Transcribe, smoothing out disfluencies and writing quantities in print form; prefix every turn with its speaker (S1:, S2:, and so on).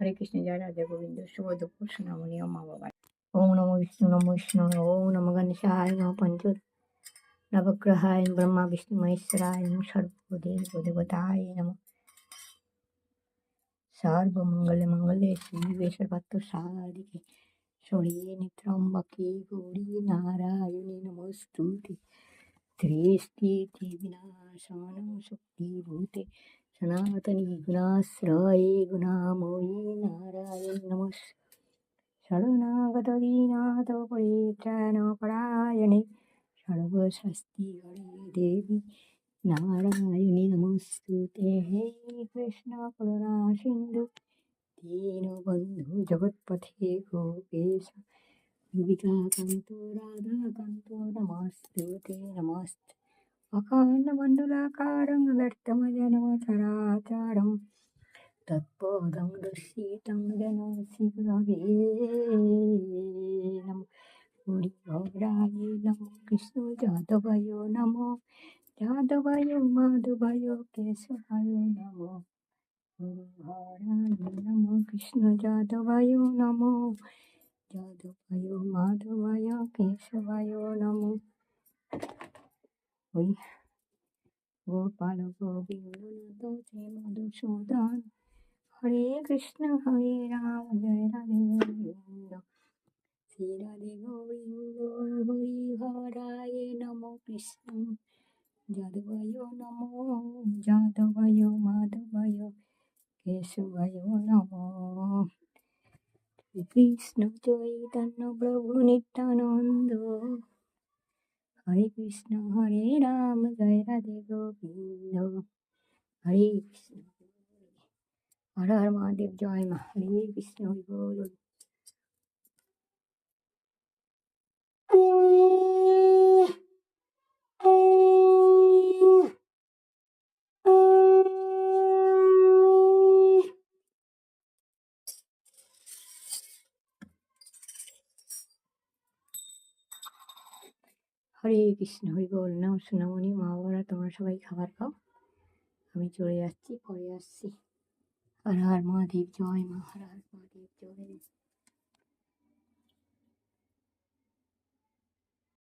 S1: হরে কৃষ্ণ, জয় রাধে গোবিন্দ। শুভ দুপুর সোনামণি ও মা বাবা। ওম নমো বিষ্ণু নমো বিষ্ণু ওম নমো গণেশায় নমো পঞ্চ নবগ্রহায় ব্রহ্মা বিষ্ণু মহেশ্বরায় নমো সর্বদেব দেবতায় নমো। সর্বমঙ্গলে মঙ্গলে শিবে সর্বাত্ম সাধিকে শরীরে নিত্রম্বকে গৌরী নারায়ণী নমস্তুতে। সৃষ্টি বিনাশানাং শক্তিভূতে সনাতনী গুণাশ্রয়ে গুণাময়ী নারায়ণ নমস্তে। শরণাগত দীনাথ পরিত্রাণ পরায়ণে সর্বশক্তি হরে দেবী নারায়ণী নমস্তুতে। হে কৃষ্ণ করুণা সিন্ধু দীনবন্ধু জগৎপথে গোপেশ গোপিকাকান্ত রাধাকান্ত নমস্তুতে নমস্তে। অখণ্ডমণ্ডলাকারং ব্যক্তমজনম চরাচরম তৎপদং দর্শিतं যেন শিবরবে নমঃ। হরি ভদ্রায় নমঃ কৃষ্ণ যাদবায় নমঃ যাদবায় মাধবায় কেশবায় নমঃ। হরি হরায় নমঃ কৃষ্ণ যাদবায় নমঃ যাদবায় মাধবায় কেশবায় নমঃ। ওই গোপাল গোবিন্দ শ্রী মধুসূদন হরে কৃষ্ণ হরে রাম জয় রাধে গোবিন্দ শ্রী রাধে গোবিন্দ। হরি হরায় নমঃ কৃষ্ণ যাদবায় নমঃ যাদবায় মাধবায় কেশবায় নমঃ। কৃষ্ণ চৈতন্য প্রভু নিত্যানন্দ হরে কৃষ্ণ হরে রাম জয় রাধে গোবিন্দ হরে কৃষ্ণ। হর হর মহাদেব, জয় মা। হরে কৃষ্ণ হরি বল। হরে কৃষ্ণ হরি বল। নাম সোনামণি মা বাবারা, তোমরা সবাই খাবার খাও, আমি চলে যাচ্ছি, পরে আসছি। হর হর মহাদেব, জয় মা। হর হর মহাদেব, জয় মা।